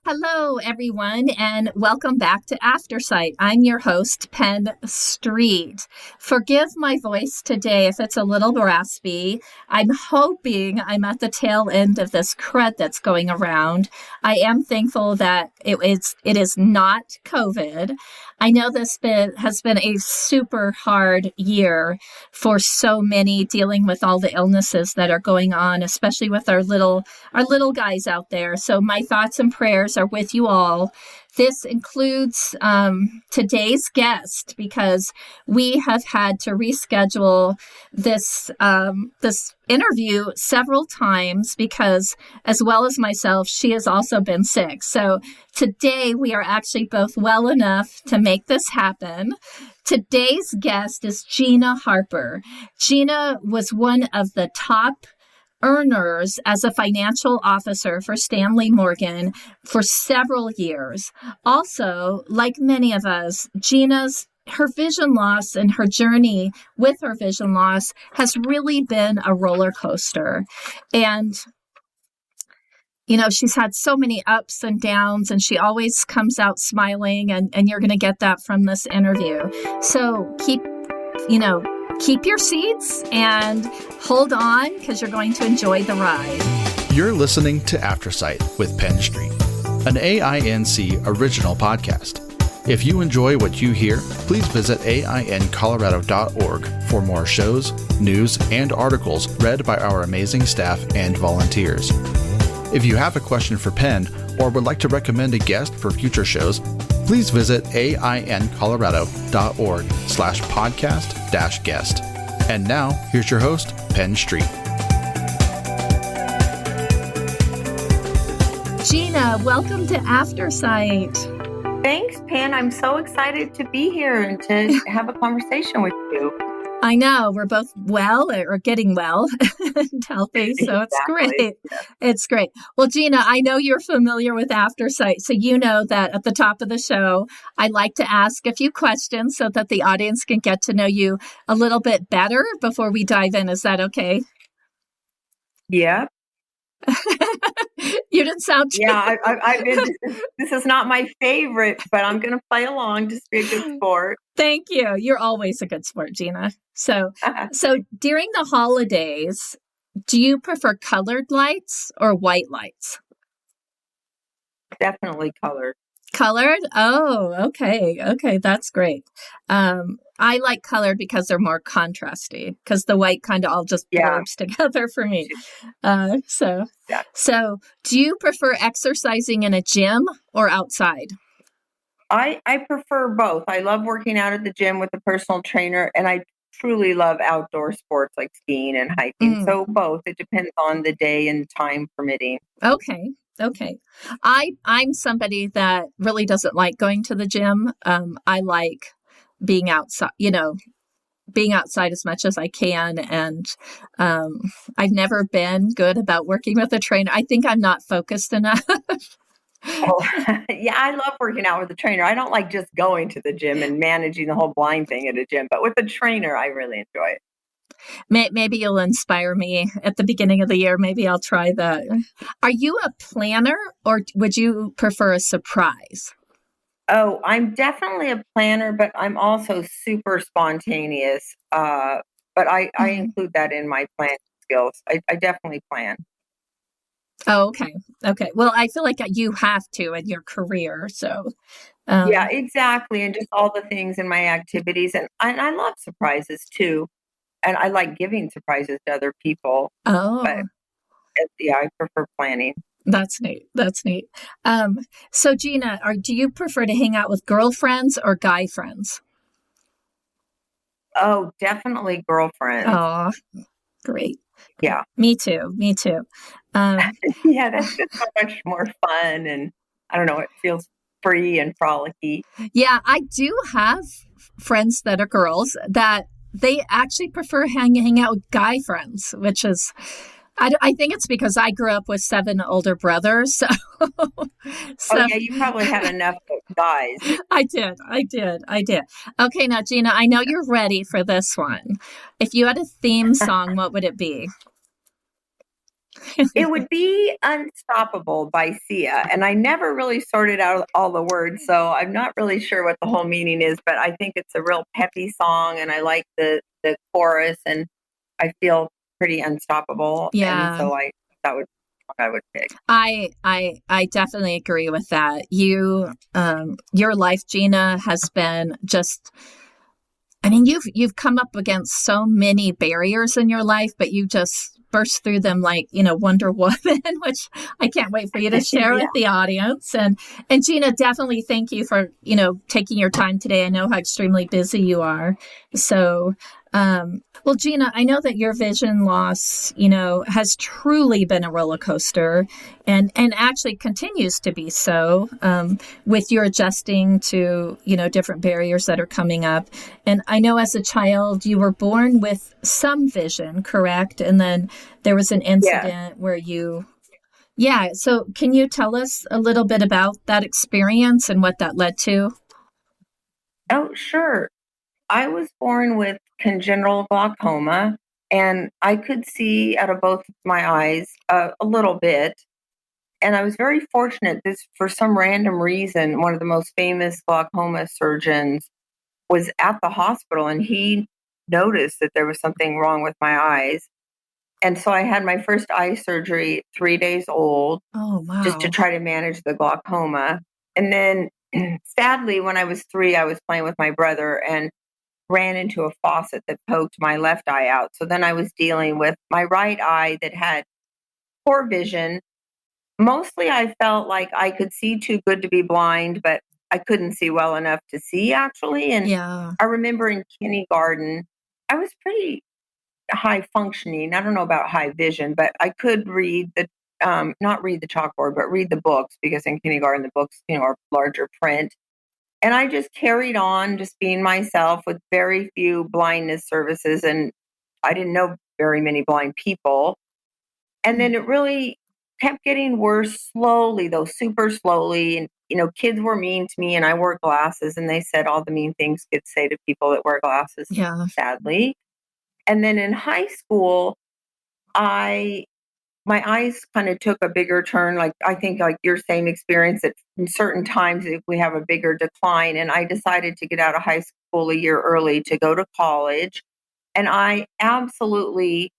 Hello, everyone, and welcome back to Aftersight. I'm your host, Penn Street. Forgive my voice today if it's a little raspy. I'm hoping I'm at the tail end of this crud that's going around. I am thankful that it is not COVID. I know has been a super hard year for so many, dealing with all the illnesses that are going on, especially with our little guys out there. So my thoughts and prayers are with you all. This includes today's guest because we have had to reschedule this interview several times because, as well as myself, she has also been sick. So today we are actually both well enough to make this happen. Today's guest is Gina Harper. Gina was one of the top earners as a financial officer for Stanley Morgan for several years. Also, like many of us, her vision loss and her journey with her vision loss has really been a roller coaster. And she's had so many ups and downs, and she always comes out smiling, and you're going to get that from this interview. So keep your seats and hold on because you're going to enjoy the ride. You're listening to Aftersight with Penn Street, an AINC original podcast. If you enjoy what you hear, please visit aincolorado.org for more shows, news, and articles read by our amazing staff and volunteers. If you have a question for Penn or would like to recommend a guest for future shows, please visit aincolorado.org/podcast-guest. And now, here's your host, Penn Street. Gina, welcome to Aftersight. Thanks, Penn. I'm so excited to be here and to have a conversation with you. I know we're both well or getting well and healthy, so it's great. It's great. Well, Gina, I know you're familiar with Aftersight, so you know that at the top of the show, I like to ask a few questions so that the audience can get to know you a little bit better before we dive in. Is that okay? Yeah. You didn't sound too... Yeah, I've been. This is not my favorite, but I'm going to play along just to be a good sport. Thank you. You're always a good sport, Gina. So during the holidays, do you prefer colored lights or white lights? Definitely colored. Colored? Oh, okay. Okay, that's great. I like colored because they're more contrasty, because the white kind of all just blurs together for me. So do you prefer exercising in a gym or outside? I prefer both. I love working out at the gym with a personal trainer, and I truly love outdoor sports like skiing and hiking. So both. It depends on the day and time permitting. Okay. I'm somebody that really doesn't like going to the gym. I like being outside, being outside as much as I can. And I've never been good about working with a trainer. I think I'm not focused enough. Yeah, I love working out with a trainer. I don't like just going to the gym and managing the whole blind thing at a gym, but with a trainer, I really enjoy it. Maybe you'll inspire me at the beginning of the year. Maybe I'll try that. Are you a planner or would you prefer a surprise? Oh, I'm definitely a planner, but I'm also super spontaneous. But I include that in my planning skills. I definitely plan. Oh, okay. Okay. Well, I feel like you have to in your career. So, yeah, exactly. And just all the things in my activities. And I love surprises too. And I like giving surprises to other people. Oh, but yeah, I prefer planning. That's neat. So Gina, do you prefer to hang out with girlfriends or guy friends? Oh, definitely girlfriends. Oh, great. Yeah. Me too. Yeah, that's just so much more fun. And I don't know, it feels free and frolicky. Yeah, I do have friends that are girls that they actually prefer hanging out with guy friends, which is, I think it's because I grew up with 7 older brothers. So, oh yeah, you probably had enough guys. I did. Okay, now Gina, I know you're ready for this one. If you had a theme song, what would it be? It would be Unstoppable by Sia. And I never really sorted out all the words, so I'm not really sure what the whole meaning is, but I think it's a real peppy song and I like the chorus and I feel pretty unstoppable. And Yeah. so that would what I would pick. I definitely agree with that. Your life, Gina, has been just, I mean, you've come up against so many barriers in your life, but you just burst through them like, Wonder Woman, which I can't wait for you to share Yeah. with the audience. And Gina, definitely thank you for, taking your time today. I know how extremely busy you are. So, well, Gina, I know that your vision loss, has truly been a roller coaster and actually continues to be so, with your adjusting to, different barriers that are coming up. And I know as a child, you were born with some vision, correct? And then there was an Yeah. incident where yeah. So can you tell us a little bit about that experience and what that led to? Oh, sure. I was born with congenital glaucoma, and I could see out of both my eyes a little bit. And I was very fortunate. This, for some random reason, one of the most famous glaucoma surgeons was at the hospital, and he noticed that there was something wrong with my eyes. And so I had my first eye surgery 3 days old, Oh, just to wow. try to manage the glaucoma. And then, sadly, when I was 3, I was playing with my brother and ran into a faucet that poked my left eye out. So then I was dealing with my right eye that had poor vision. Mostly I felt like I could see too good to be blind, but I couldn't see well enough to see actually. And Yeah. I remember in kindergarten, I was pretty high functioning. I don't know about high vision, but I could read not read the chalkboard, but read the books because in kindergarten the books, are larger print. And I just carried on just being myself with very few blindness services. And I didn't know very many blind people. And then it really kept getting worse slowly, though, super slowly. And, kids were mean to me and I wore glasses and they said all the mean things kids say to people that wear glasses, Yeah. sadly. And then in high school, I my eyes kind of took a bigger turn. Like I think like your same experience that in certain times if we have a bigger decline. And I decided to get out of high school a year early to go to college. And I absolutely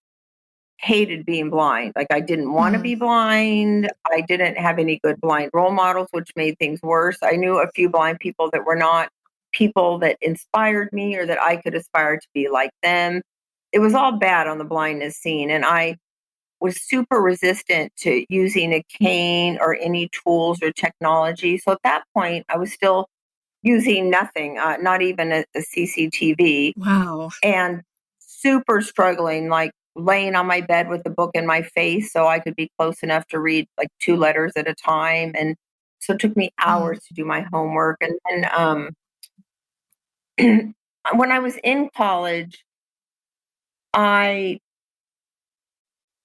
hated being blind. Like I didn't want to Mm, be blind. I didn't have any good blind role models, which made things worse. I knew a few blind people that were not people that inspired me or that I could aspire to be like them. It was all bad on the blindness scene. And I was super resistant to using a cane or any tools or technology. So at that point, I was still using nothing, not even a CCTV, wow. and super struggling, like laying on my bed with the book in my face so I could be close enough to read like 2 letters at a time. And so it took me Mm, hours to do my homework. And then when I was in college, I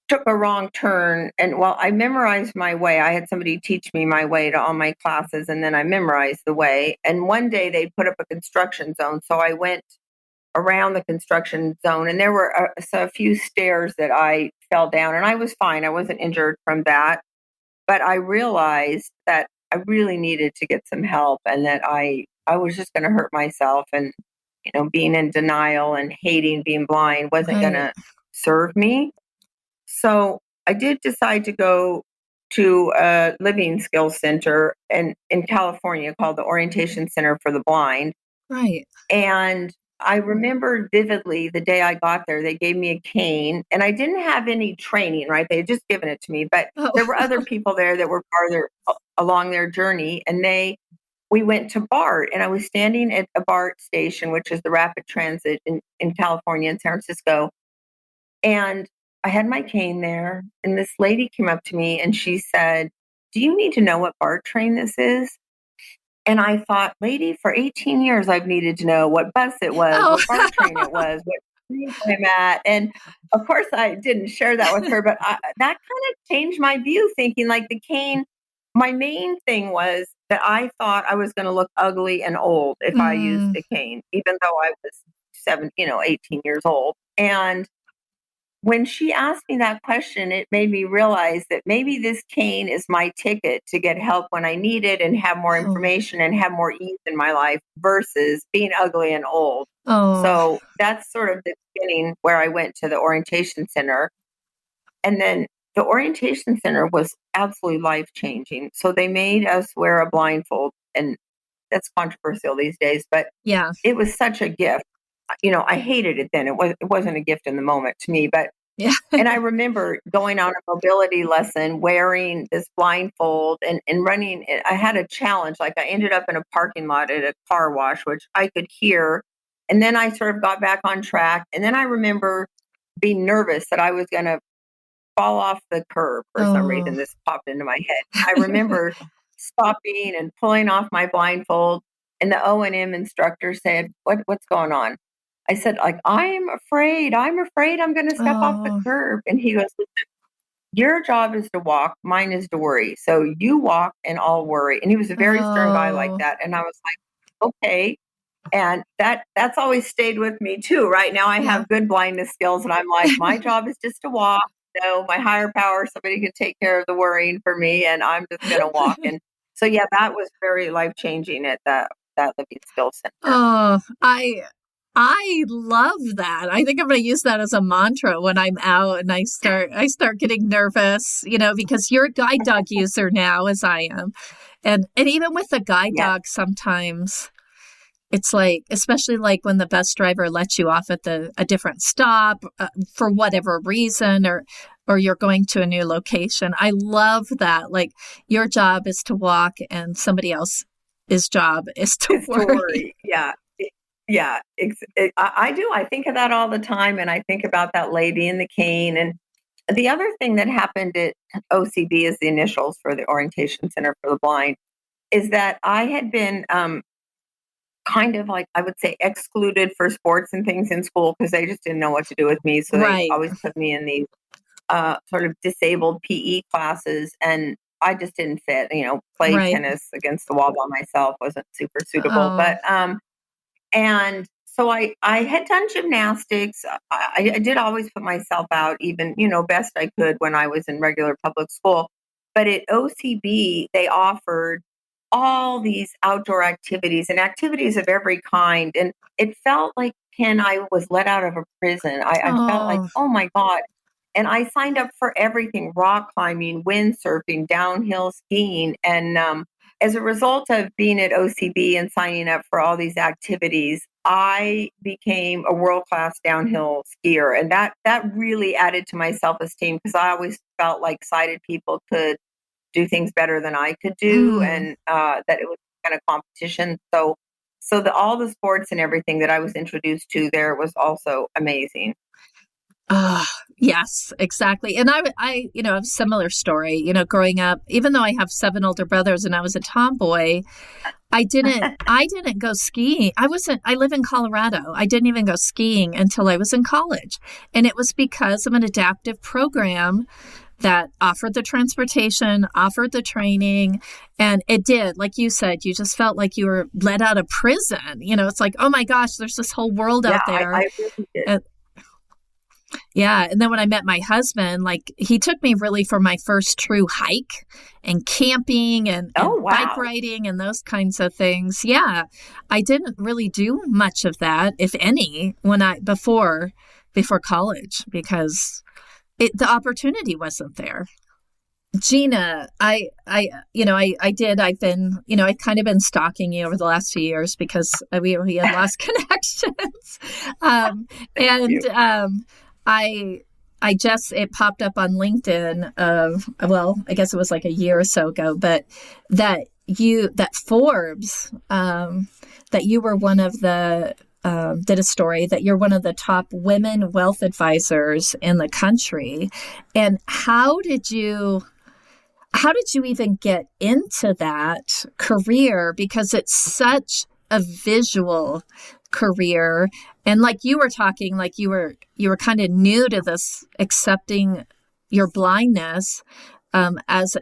took a wrong turn and well, I memorized my way. I had somebody teach me my way to all my classes and then I memorized the way. And one day they put up a construction zone. So I went around the construction zone and there were a few stairs that I fell down and I was fine. I wasn't injured from that. But I realized that I really needed to get some help and that I was just going to hurt myself and being in denial and hating being blind wasn't going right. to serve me. So I did decide to go to a living skills center in California called the Orientation Center for the Blind. Right. And I remember vividly the day I got there, they gave me a cane and I didn't have any training, right? They had just given it to me, but Oh, there were other people there that were farther along their journey and we went to BART and I was standing at a BART station, which is the rapid transit in California in San Francisco. And I had my cane there, and this lady came up to me and she said, "Do you need to know what BART train this is?" And I thought, lady, for 18 years, I've needed to know what bus it was, oh, what BART train it was, what street I'm at. And of course, I didn't share that with her, but that kind of changed my view, thinking like the cane. My main thing was that I thought I was going to look ugly and old if I used mm, a cane, even though I was 18 years old. And when she asked me that question, it made me realize that maybe this cane is my ticket to get help when I need it and have more Oh, information and have more ease in my life versus being ugly and old. oh, So that's sort of the beginning where I went to the orientation center. And then the orientation center was absolutely life changing. So they made us wear a blindfold, and that's controversial these days, but yeah, it was such a gift. I hated it then. It wasn't a gift in the moment to me, but yeah. and I remember going on a mobility lesson wearing this blindfold and running. I had a challenge. Like I ended up in a parking lot at a car wash, which I could hear. And then I sort of got back on track. And then I remember being nervous that I was going to fall off the curb for some Oh, reason. This popped into my head. I remember stopping and pulling off my blindfold, and the O&M instructor said, "What's going on?" I said, like, "I'm afraid. I'm afraid I'm going to step off the oh, curb." And he goes, "Your job is to walk, mine is to worry. So you walk and I'll worry." And he was a very stern guy like oh, that. And I was like, "Okay." And that's always stayed with me too. Right now I yeah. have good blindness skills and I'm like, my job is just to walk. My higher power, somebody can take care of the worrying for me and I'm just gonna walk. And so yeah, that was very life changing at that Living Skills Center. Oh, I love that. I think I'm going to use that as a mantra when I'm out and I start getting nervous, because you're a guide dog user now as I am. And even with the guide Yes. dog sometimes it's like, especially like when the bus driver lets you off at a different stop for whatever reason, or you're going to a new location. I love that. Like your job is to walk and somebody else's job is to It's to worry. worry. Yeah. Yeah. I do. I think of that all the time. And I think about that lady in the cane. And the other thing that happened at OCB is the initials for the Orientation Center for the Blind is that I had been kind of like I would say excluded for sports and things in school because they just didn't know what to do with me. So they Right, always put me in these sort of disabled PE classes, and I just didn't fit. Play right. tennis against the wall by myself wasn't super suitable. Oh, But and so I had done gymnastics. I did always put myself out, even best I could when I was in regular public school. But at OCB, they offered all these outdoor activities and activities of every kind, and it felt like Ken, I was let out of a prison. I felt like, oh, oh my god. And I signed up for everything: rock climbing, windsurfing, downhill skiing, and as a result of being at OCB and signing up for all these activities, I became a world class downhill skier, and that really added to my self esteem because I always felt like sighted people could do things better than I could do, mm, and that it was kind of competition. So all the sports and everything that I was introduced to there was also amazing. ah, yes, exactly. And have a similar story. Growing up, even though I have seven older brothers and I was a tomboy, I didn't go skiing. I live in Colorado. I didn't even go skiing until I was in college. And it was because of an adaptive program that offered the transportation, offered the training, and it did, like you said, you just felt like you were let out of prison. It's like, oh my gosh, there's this whole world Yeah, out there. I really did. And, yeah, and then when I met my husband, like he took me really for my first true hike and camping and Oh bike wow. riding and those kinds of things. Yeah, I didn't really do much of that, if any, when I before college because the opportunity wasn't there. Gina, I've been, I've kind of been stalking you over the last few years because we had lost connections. Um, Thank and you. I, it popped up on LinkedIn well, I guess it was like a year or so ago, but that Forbes, that you were one of the, did a story that you're one of the top women wealth advisors in the country. And how did you even get into that career? Because it's such a visual career. And like you were talking, like you were kind of new to this, accepting your blindness, as,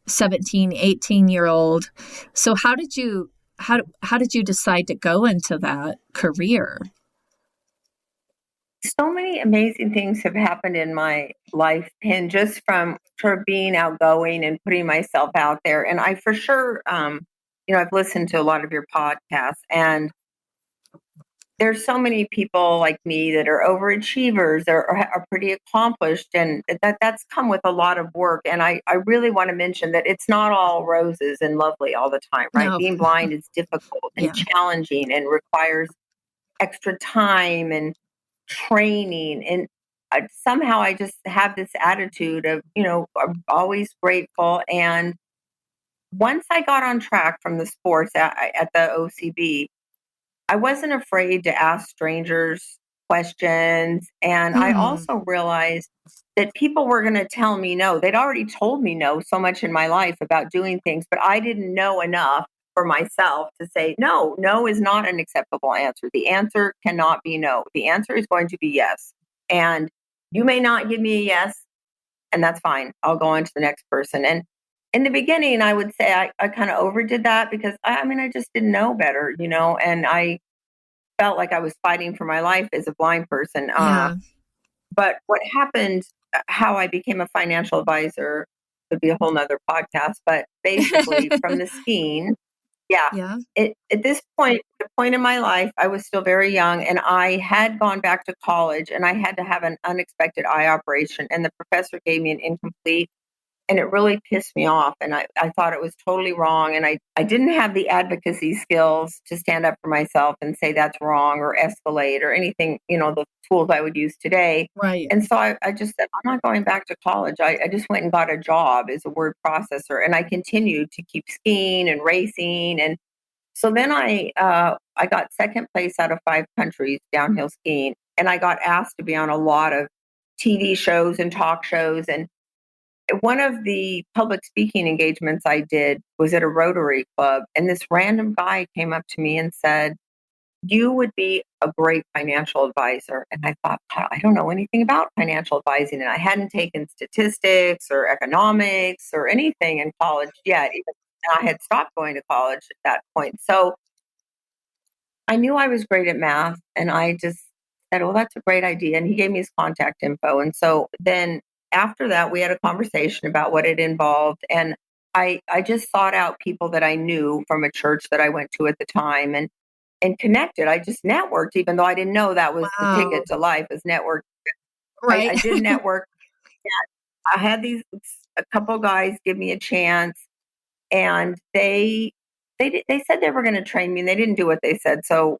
17, 18-year old. So how did you decide to go into that career? So many amazing things have happened in my life, and just from sort of being outgoing and putting myself out there. And I for sure, I've listened to a lot of your podcasts, and there's so many people like me that are overachievers or are pretty accomplished, and that's come with a lot of work. And I really want to mention that it's not all roses and lovely all the time, right? No. Being blind is difficult and Yeah. challenging and requires extra time and training. And somehow I just have this attitude of, I'm always grateful. And once I got on track from the sports at the OCB, I wasn't afraid to ask strangers questions. And I Mm, also realized that people were going to tell me no. They'd already told me no so much in my life about doing things, but I didn't know enough for myself to say, no, no is not an acceptable answer. The answer cannot be no. The answer is going to be yes. And you may not give me a yes, and that's fine. I'll go on to the next person. And in the beginning, I would say I kind of overdid that because I just didn't know better, and I felt like I was fighting for my life as a blind person. yeah. But what happened, how I became a financial advisor would be a whole nother podcast. But basically, from the skiing, yeah, Yeah. at this point, the point in my life, I was still very young, and I had gone back to college, and I had to have an unexpected eye operation, and the professor gave me an incomplete, and it really pissed me off. And I thought it was totally wrong. And I didn't have the advocacy skills to stand up for myself and say that's wrong or escalate or anything, the tools I would use today. Right. And so I just said, I'm not going back to college. I just went and got a job as a word processor, and I continued to keep skiing and racing. And so then I got second place out of 5 countries downhill skiing, and I got asked to be on a lot of TV shows and talk shows. And one of the public speaking engagements I did was at a Rotary Club, and this random guy came up to me and said, "You would be a great financial advisor." And I thought, "God, I don't know anything about financial advising, and I hadn't taken statistics or economics or anything in college yet. Even and I had stopped going to college at that point. So I knew I was great at math, and I just said, "Well, that's a great idea." And he gave me his contact info. And so then after that, we had a conversation about what it involved. And I just sought out people that I knew from a church that I went to at the time, and connected. I just networked, even though I didn't know that was the Wow. ticket to life is network. Right. I did network. I had a couple guys give me a chance, and they said they were going to train me, and they didn't do what they said. So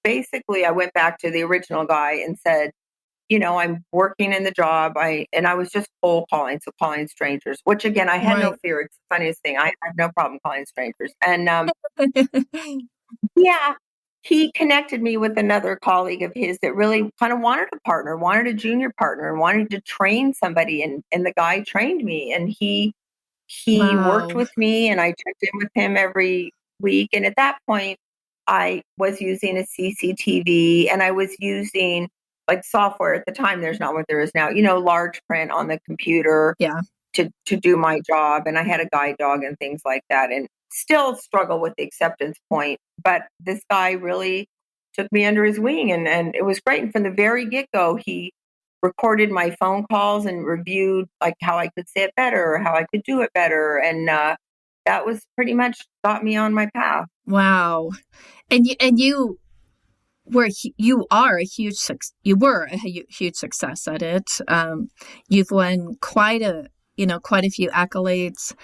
basically, I went back to the original guy and said, I'm working in the job. I was just cold calling, so calling strangers, which again, I had no Right. fear. It's the funniest thing. I have no problem calling strangers. And yeah, he connected me with another colleague of his that really kind of wanted a partner, wanted a junior partner, and wanted to train somebody. And the guy trained me, and he worked Wow. with me, and I checked in with him every week. And at that point, I was using a CCTV, and I was using like software at the time. There's not what there is now, large print on the computer Yeah. to do my job. And I had a guide dog and things like that, and still struggle with the acceptance point. But this guy really took me under his wing, and it was great. And from the very get go, he recorded my phone calls and reviewed like how I could say it better or how I could do it better. And that was pretty much got me on my path. Wow. And you you are a huge you were a huge success at it. You've won quite a few accolades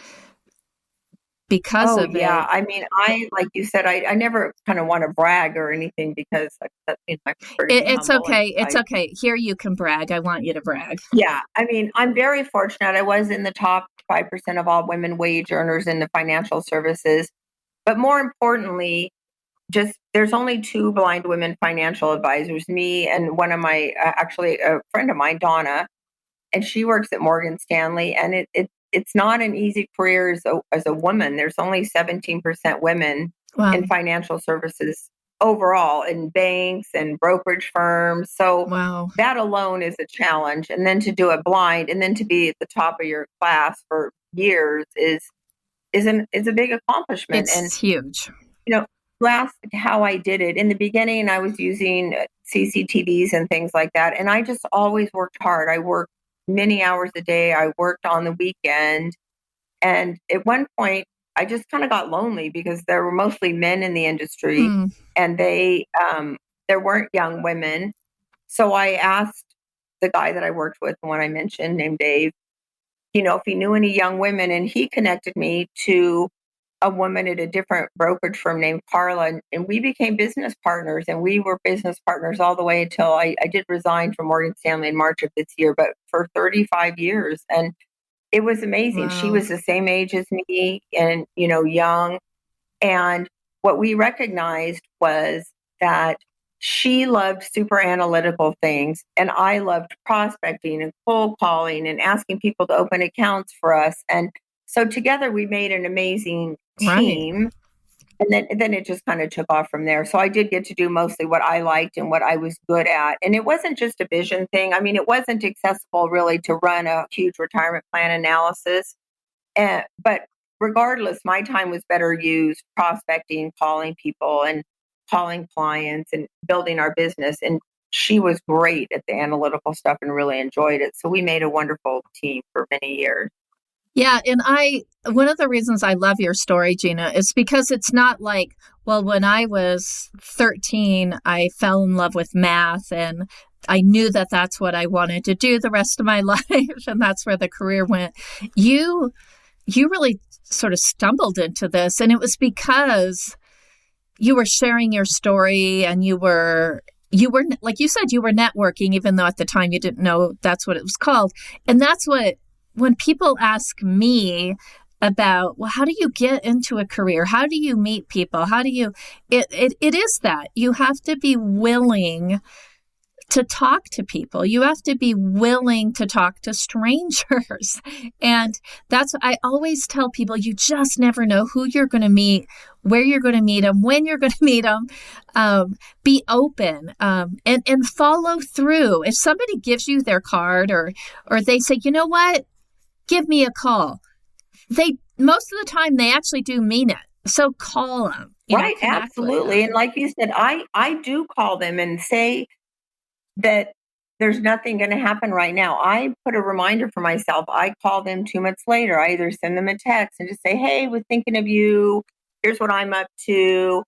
because Oh of yeah, it. I mean, I like you said, I never kind of want to brag or anything because I prefer to be It's humble. And okay. It's okay. Here you can brag. I want you to brag. yeah, I mean, I'm very fortunate. I was in the top 5% of all women wage earners in the financial services. But more importantly, just there's only two blind women financial advisors, me and one of my, actually, a friend of mine, Donna, and she works at Morgan Stanley. And it's not an easy career as a woman. There's only 17% women Wow. in financial services overall, in banks and brokerage firms. So Wow. that alone is a challenge. And then to do it blind, and then to be at the top of your class for years is a big accomplishment. And It's huge. you know, you asked how I did it. In the beginning, I was using CCTVs and things like that. And I just always worked hard. I worked many hours a day. I worked on the weekend. And at one point, I just kind of got lonely because there were mostly men in the industry, Mm, and there weren't young women. So I asked the guy that I worked with, the one I mentioned, named Dave, if he knew any young women, and he connected me to a woman at a different brokerage firm named Carla, and we became business partners, and we were business partners all the way until I did resign from Morgan Stanley in March of this year, but for 35 years. And it was amazing. She wow. was the same age as me and, young. And what we recognized was that she loved super analytical things, and I loved prospecting and cold calling and asking people to open accounts for us. And so together we made an amazing Right. team. And then it just kind of took off from there. So I did get to do mostly what I liked and what I was good at. And it wasn't just a vision thing. I mean, it wasn't accessible really to run a huge retirement plan analysis. But regardless, my time was better used prospecting, calling people and calling clients and building our business. And she was great at the analytical stuff and really enjoyed it. So we made a wonderful team for many years. Yeah, and one of the reasons I love your story, Gina, is because it's not like, well, when I was 13, I fell in love with math and I knew that that's what I wanted to do the rest of my life, and that's where the career went. You you really sort of stumbled into this, and it was because you were sharing your story, and you were like you said, you were networking, even though at the time you didn't know that's what it was called. And that's what, when people ask me about, well, how do you get into a career, how do you meet people, how do you, it is that you have to be willing to talk to people. You have to be willing to talk to strangers. And that's, I always tell people, you just never know who you're going to meet, where you're going to meet them, when you're going to meet them. Be open, and follow through. If somebody gives you their card, or they say, you know what, give me a call. They, most of the time, they actually do mean it. So call them, Right. connect with Absolutely. them. And like you said, I do call them and say that there's nothing going to happen right now. I put a reminder for myself. I call them 2 months later. I either send them a text and just say, hey, we're thinking of you. Here's what I'm up to.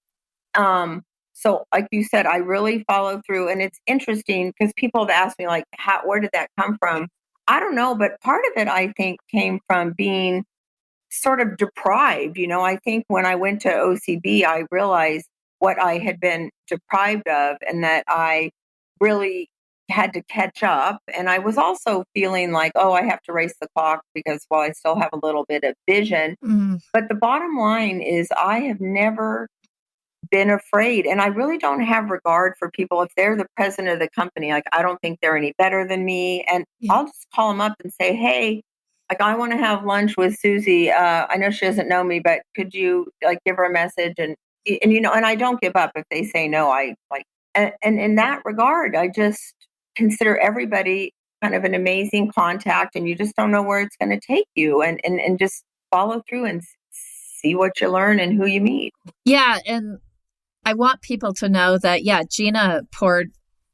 So like you said, I really follow through. And it's interesting because people have asked me, like, where did that come from? I don't know, but part of it, I think, came from being sort of deprived. I think when I went to OCB, I realized what I had been deprived of and that I really had to catch up. And I was also feeling like, oh, I have to race the clock because, well, I still have a little bit of vision. Mm, But the bottom line is, I have never been afraid. And I really don't have regard for people. If they're the president of the company, like, I don't think they're any better than me. And yeah. I'll just call them up and say, hey, like, I want to have lunch with Susie. I know she doesn't know me, but could you, like, give her a message? And I don't give up if they say no. I like, and in that regard, I just consider everybody kind of an amazing contact, and you just don't know where it's going to take you, and just follow through and see what you learn and who you meet. Yeah. And I want people to know that, yeah, Gina poured,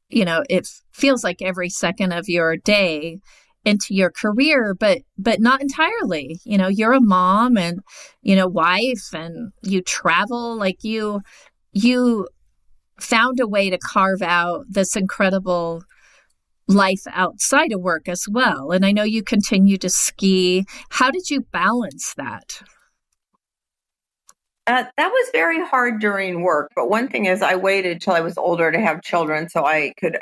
it feels like every second of your day into your career, but not entirely. You're a mom and, wife, and you travel, like you found a way to carve out this incredible life outside of work as well. And I know you continue to ski. How did you balance that? That was very hard during work. But one thing is, I waited till I was older to have children so I could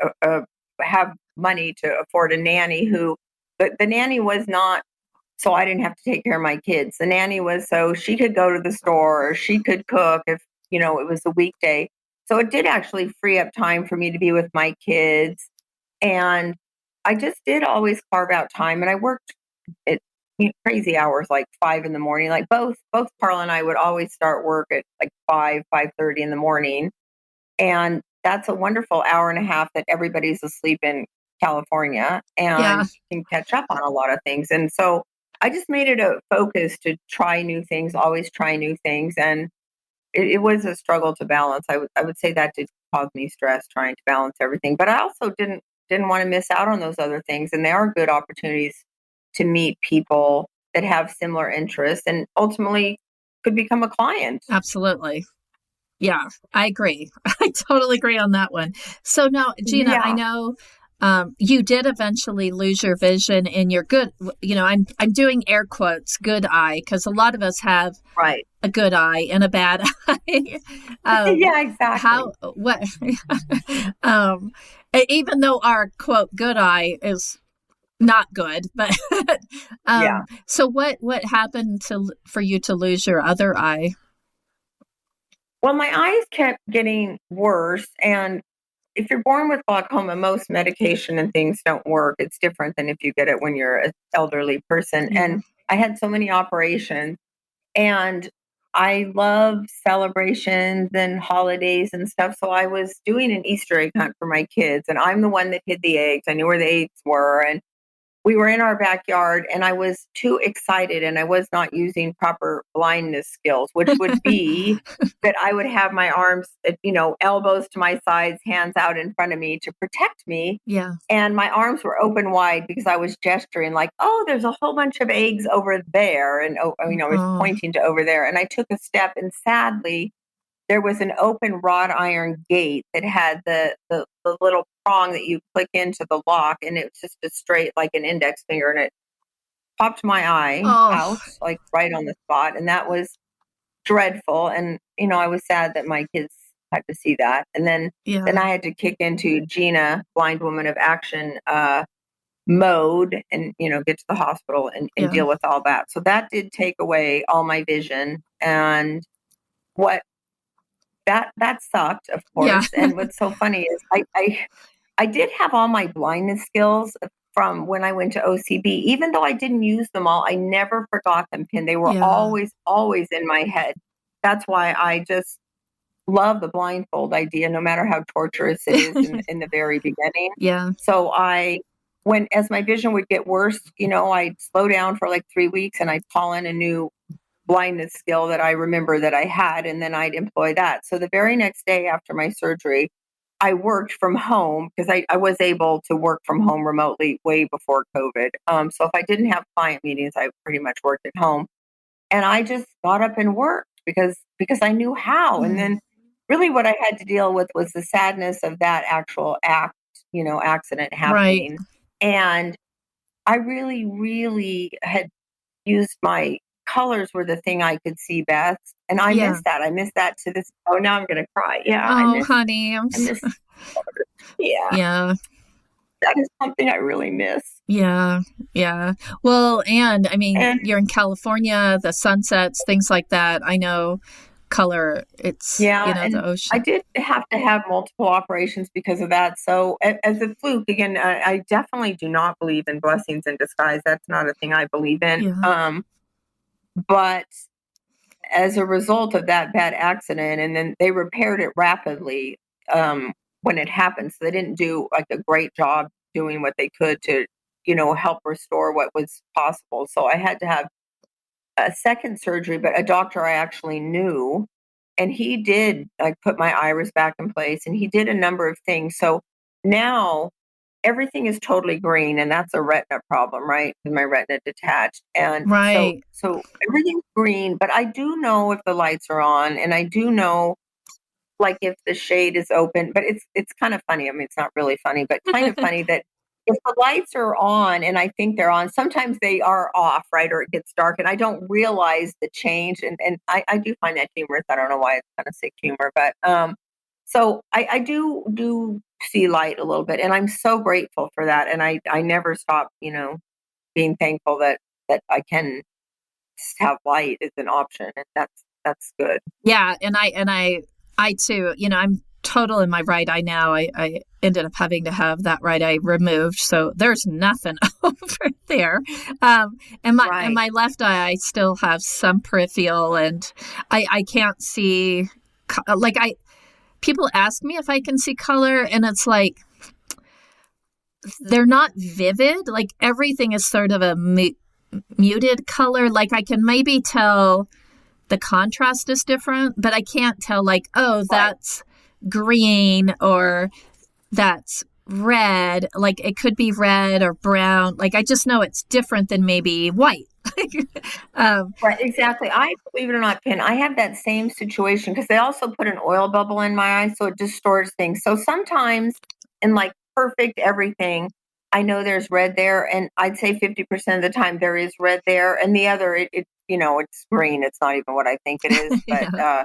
have money to afford a nanny the nanny was not so I didn't have to take care of my kids. The nanny was so she could go to the store or she could cook if, it was a weekday. So it did actually free up time for me to be with my kids. And I just did always carve out time. And I worked at crazy hours, like 5 in the morning. Like both Carla and I would always start work at like 5:30 in the morning. And that's a wonderful hour and a half that everybody's asleep in California, Yeah. and you can catch up on a lot of things. And so I just made it a focus to try new things, always try new things. And it was a struggle to balance. I would say that to caused me stress trying to balance everything. But I also didn't want to miss out on those other things. And there are good opportunities to meet people that have similar interests and ultimately could become a client. Absolutely. Yeah, I agree. I totally agree on that one. So now, Gina, I Yeah, know you did eventually lose your vision in your good, I'm doing air quotes, good eye, because a lot of us have right. a good eye and a bad eye. Yeah, exactly. What, um, even though our quote, good eye is not good, but, Yeah. so what happened for you to lose your other eye? Well, my eyes kept getting worse. And if you're born with glaucoma, most medication and things don't work. It's different than if you get it when you're an elderly person. Yeah. And I had so many operations, and I love celebrations and holidays and stuff. So I was doing an Easter egg hunt for my kids, and I'm the one that hid the eggs. I knew where the eggs were. And we were in our backyard, and I was too excited, and I was not using proper blindness skills, which would be that I would have my arms, elbows to my sides, hands out in front of me to protect me. Yeah. And my arms were open wide because I was gesturing like, oh, there's a whole bunch of eggs over there. And, I was Oh, pointing to over there. And I took a step, and sadly, there was an open wrought iron gate that had the little prong that you click into the lock, and it was just a straight like an index finger, and it popped my eye oh, out like right on the spot, and that was dreadful. And I was sad that my kids had to see that. And then yeah, I had to kick into Gina, blind woman of action, mode, and get to the hospital and yeah, deal with all that. So that did take away all my vision. And what that sucked, of yeah, course. And what's so funny is I did have all my blindness skills from when I went to OCB. Even though I didn't use them all, I never forgot them, Pin. They were yeah, always in my head. That's why I just love the blindfold idea, no matter how torturous it is in the very beginning. yeah, So as my vision would get worse, I'd slow down for like 3 weeks, and I'd call in a new blindness skill that I remember that I had, and then I'd employ that. So the very next day after my surgery, I worked from home because I was able to work from home remotely way before COVID. So if I didn't have client meetings, I pretty much worked at home, and I just got up and worked because I knew how. And mm, then really what I had to deal with was the sadness of that actual accident right, happening. And I really, really had used my colors were the thing I could see best, and I yeah. miss that. I miss that to this. Oh, now I'm gonna cry. Yeah, Oh, honey, I miss colors. Yeah, yeah, that is something I really miss. yeah, yeah. Well, and I mean, And you're in California, the sunsets, things like that. I know color. It's yeah, the and I ocean. did have to have multiple operations because of that. So as a fluke, again, I definitely do not believe in blessings in disguise. That's not a thing I believe in. Yeah, But as a result of that bad accident, and then they repaired it rapidly when it happened. So they didn't do like a great job doing what they could to, help restore what was possible. So I had to have a second surgery, but a doctor I actually knew, and he did like put my iris back in place, and he did a number of things. So now everything is totally green, and that's a retina problem, right? Because my retina detached. And so right. so everything's green, but I do know if the lights are on, and I do know like if the shade is open. But it's kind of funny. I mean, it's not really funny, but kind of funny that if the lights are on and I think they're on, sometimes they are off, right? Or it gets dark and I don't realize the change. And I do find that humorous. I don't know why it's kind of sick humor, but so I do see light a little bit, and I'm so grateful for that. And I never stop, being thankful that I can have light as an option, and that's good. Yeah, I too, I'm total in my right eye now. I ended up having to have that right eye removed, so there's nothing over there. And Right. my left eye, I still have some peripheral, and I can't see. Like people ask me if I can see color, and it's like they're not vivid. Like everything is sort of a muted color. Like I can maybe tell the contrast is different, but I can't tell like, oh, Right. green or that's red. Like it could be red or brown. Like I just know it's different than maybe white. um, Right, exactly. I believe it or not, Pin, I have that same situation because they also put an oil bubble in my eye, so it distorts things. So sometimes in like perfect everything, I know there's red there, and I'd say 50% of the time there is red there, and the other, it's green. It's not even what I think it is, but yeah.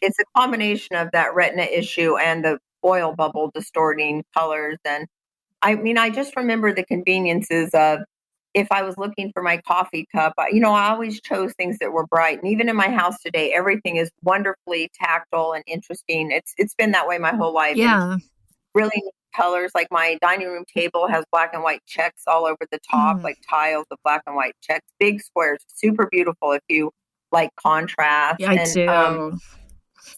it's a combination of that retina issue and the oil bubble distorting colors. And I mean, I just remember the conveniences of if I was looking for my coffee cup, I always chose things that were bright. And even in my house today, everything is wonderfully tactile and interesting. It's been that way my whole life, and Yeah. really neat colors. Like my dining room table has black and white checks all over the top, Mm, like tiles of black and white checks, big squares, super beautiful if you like contrast. yeah, I And do.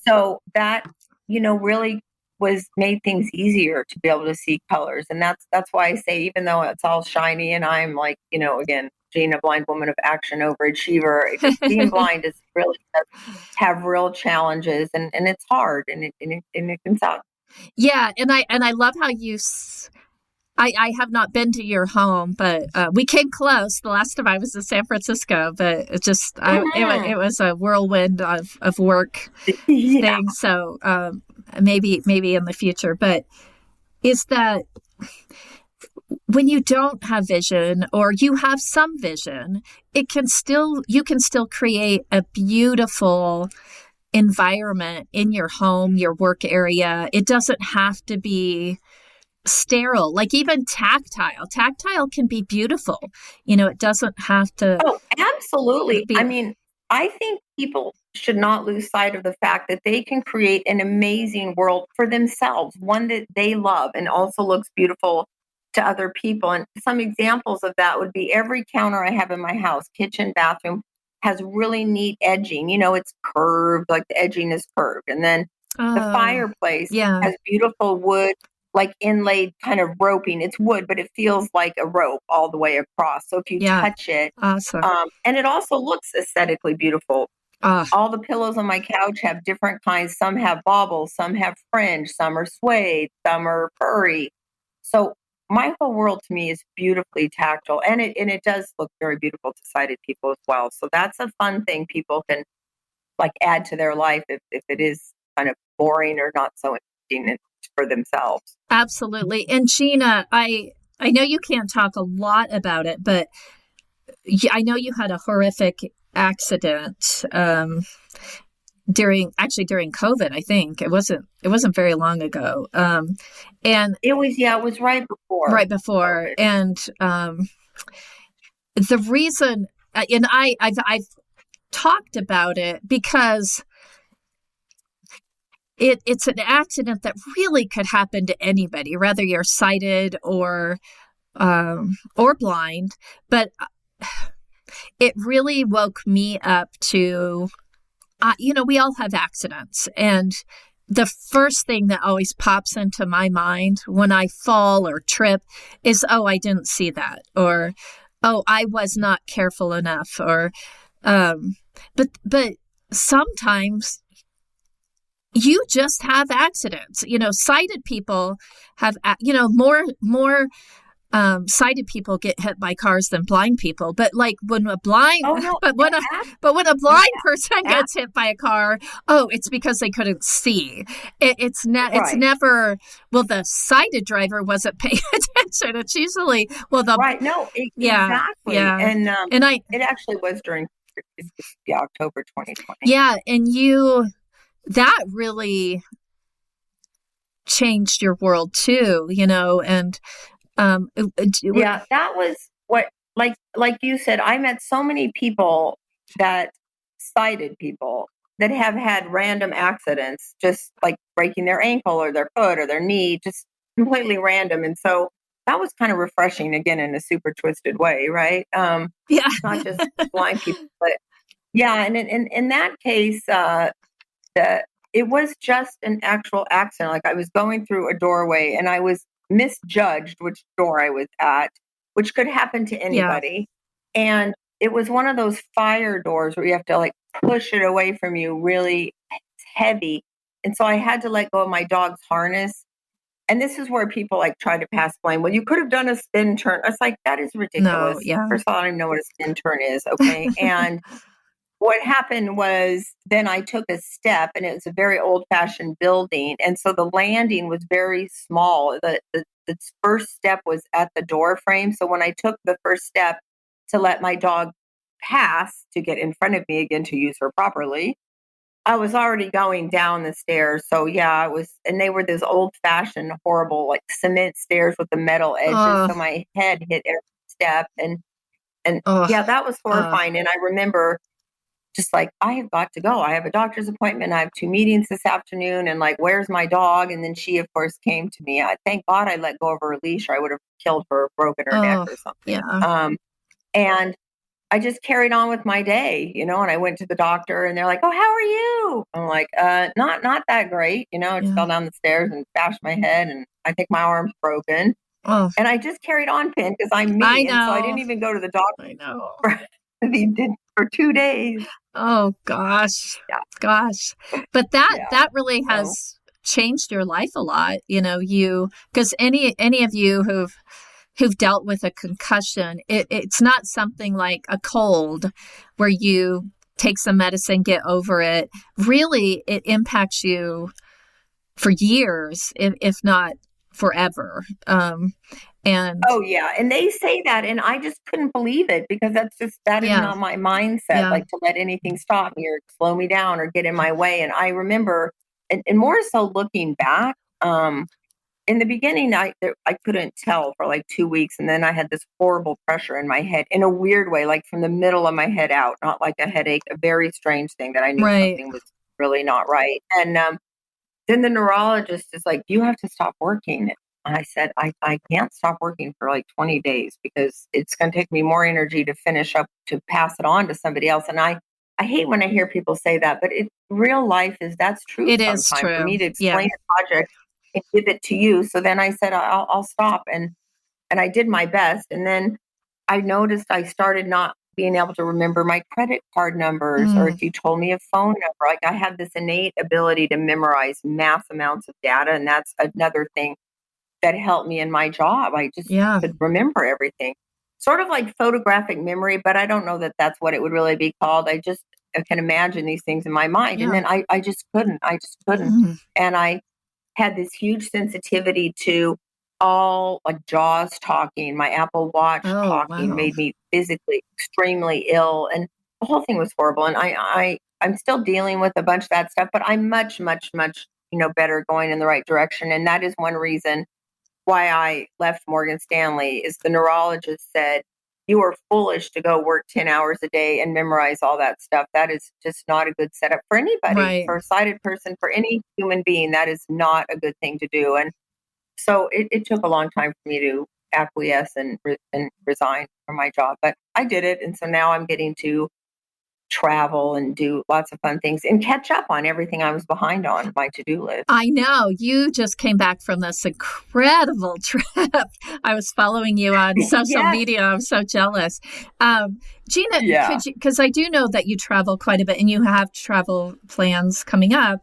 so that, really was made things easier to be able to see colors. And that's why I say, even though it's all shiny and I'm like, again, Gina, blind woman of action, overachiever, because being blind is really does have real challenges, and it's hard, and it can suck. Yeah, and I love how I have not been to your home, but we came close the last time I was in San Francisco. But Mhm. it was a whirlwind of work Yeah. things. So maybe in the future. But is that when you don't have vision or you have some vision, you can still create a beautiful environment in your home, your work area. It doesn't have to be sterile, like even tactile. Tactile can be beautiful. It doesn't have to Oh, absolutely. be. I mean, I think people should not lose sight of the fact that they can create an amazing world for themselves, one that they love and also looks beautiful to other people. And some examples of that would be every counter I have in my house, kitchen, bathroom, has really neat edging. It's curved, like the edging is curved. And then the Oh, fireplace yeah, has beautiful wood, like inlaid kind of roping. It's wood, but it feels like a rope all the way across. So if you yeah, touch it, awesome. and it also looks aesthetically beautiful. Ah, All the pillows on my couch have different kinds. Some have baubles, some have fringe, some are suede, some are furry. So my whole world to me is beautifully tactile, and it does look very beautiful to sighted people as well. So that's a fun thing people can like add to their life if it is kind of boring or not so interesting for themselves. absolutely. And Gina, I know you can't talk a lot about it, but I know you had a horrific accident during COVID. I think it wasn't very long ago. And It was right before right before, COVID. and the reason, and I've talked about it because it's an accident that really could happen to anybody, whether you're sighted or blind. But it really woke me up to, we all have accidents, and the first thing that always pops into my mind when I fall or trip is, oh, I didn't see that, or oh, I was not careful enough, or um, but sometimes you just have accidents. Sighted people have, more sighted people get hit by cars than blind people. But like when a blind, Oh no, but when a yeah, blind person ab- gets hit by a car, oh, it's because they couldn't see. It's right. never, well, the sighted driver wasn't paying attention. It's usually, well, Right. No, yeah, exactly. yeah, And and it actually was during October 2020. yeah, and that really changed your world too, and um, Yeah, that was what, like you said, I met so many people, that sighted people, that have had random accidents, just like breaking their ankle or their foot or their knee, just completely random. And so that was kind of refreshing, again, in a super twisted way, right? yeah, It's not just blind people, but yeah. And in that case, that it was just an actual accident. Like I was going through a doorway and I was misjudged which door I was at, which could happen to yeah, anybody. And it was one of those fire doors where you have to like push it away from you really, it's heavy. And so I had to let go of my dog's harness. And this is where people like try to pass blame. Well, you could have done a spin turn. It's like, that is No, ridiculous. yeah. First of all, I don't even know what a spin turn is. Okay. And what happened was then I took a step, and it was a very old fashioned building. And so the landing was very small. The first step was at the door frame. So when I took the first step to let my dog pass to get in front of me again to use her properly, I was already going down the stairs. So yeah, I was, and they were those old fashioned, horrible, like cement stairs with the metal edges. Oh, So my head hit every step, and oh, yeah, that was oh, horrifying. And I remember just like, I have got to go. I have a doctor's appointment. I have 2 meetings this afternoon, and like, where's my dog? And then she, of course, came to me. I thank God I let go of her leash, or I would have killed her, broken her neck oh, or something. yeah, And I just carried on with my day, and I went to the doctor, and they're like, "Oh, how are you?" I'm like, not that great. I just yeah. fell down the stairs and bashed my head, and I think my arm's broken. Oh, And I just carried on, Pin, because I'm I me. And so I know. didn't even go to the doctor I know. for, he did for 2 days. Oh gosh. Yeah. Gosh. But that Yeah. that really So, has changed your life a lot. You because any of you who've dealt with a concussion, it's not something like a cold where you take some medicine, get over it. Really, it impacts you for years, if not forever. And oh, yeah. And they say that, and I just couldn't believe it, because that is yeah, not my mindset, yeah, like to let anything stop me or slow me down or get in my way. And I remember, and more so looking back, in the beginning, I couldn't tell for like 2 weeks, and then I had this horrible pressure in my head in a weird way, like from the middle of my head out, not like a headache, a very strange thing that I knew right, something was really not right. And then the neurologist is like, "You have to stop working." And I said, I can't stop working for like 20 days, because it's going to take me more energy to finish up to pass it on to somebody else. And I hate when I hear people say that, but real life is that's true it is sometimes for true. me to Yeah, explain a project and give it to you. So then I said, I'll stop. And I did my best. And then I noticed I started not being able to remember my credit card numbers, or mm, if you told me a phone number. Like, I have this innate ability to memorize mass amounts of data. And that's another thing that helped me in my job. I just yeah, could remember everything. Sort of like photographic memory, but I don't know that that's what it would really be called. I can imagine these things in my mind. And yeah. then I just couldn't. I just couldn't. Mm. And I had this huge sensitivity to all like Jaws talking, my Apple Watch Oh talking wow. made me physically extremely ill, and the whole thing was horrible. And I'm still dealing with a bunch of that stuff, but I'm much, much, much, better, going in the right direction. And that is one reason why I left Morgan Stanley. Is the neurologist said, "You are foolish to go work 10 hours a day and memorize all that stuff. That is just not a good setup for anybody, Right. for a sighted person, for any human being. That is not a good thing to do." And so it took a long time for me to acquiesce and resign from my job, but I did it. And so now I'm getting to travel and do lots of fun things and catch up on everything I was behind on my to-do list. I know you just came back from this incredible trip. I was following you on social Yes. media. I'm so jealous. Um, Gina, Yeah. could you, because I do know that you travel quite a bit and you have travel plans coming up,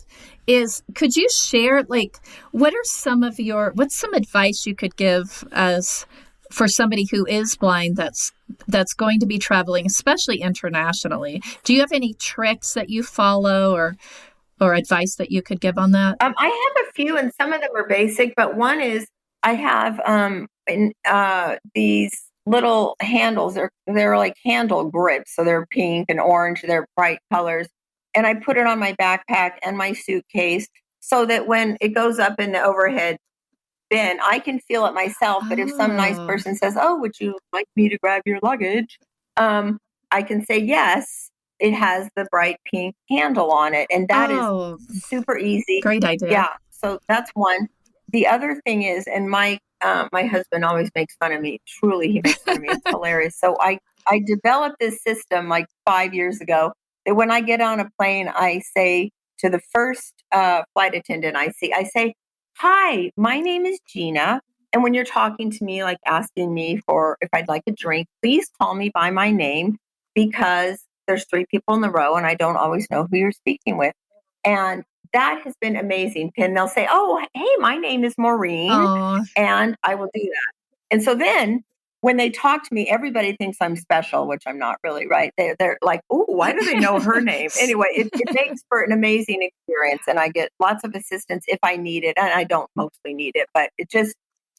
could you share, like, what's some advice you could give as for somebody who is blind that's going to be traveling, especially internationally? Do you have any tricks that you follow or advice that you could give on that? I have a few, and some of them are basic, but one is I have these little handles. They're like handle grips, so they're pink and orange. They're bright colors, and I put it on my backpack and my suitcase, so that when it goes up in the overhead bin, I can feel it myself. But if some nice Oh, person says, "Oh, would you like me to grab your luggage?" Um, I can say yes. It has the bright pink handle on it, and that is oh, super easy. great idea. Yeah, so that's one. The other thing is, and my husband always makes fun of me. Truly, he makes fun of me. It's hilarious. So I developed this system like 5 years ago, that when I get on a plane, I say to the first flight attendant I say, "Hi, my name is Gina." And when you're talking to me, like asking me for if I'd like a drink, please call me by my name, because there's three people in the row and I don't always know who you're speaking with. And that has been amazing. And they'll say, "Oh, hey, my name is Maureen," Oh, and I will do that. And so then when they talk to me, everybody thinks I'm special, which I'm not really, right? They're like, "Oh, why do they know her name?" Anyway, it makes for an amazing experience, and I get lots of assistance if I need it, and I don't mostly need it, but it just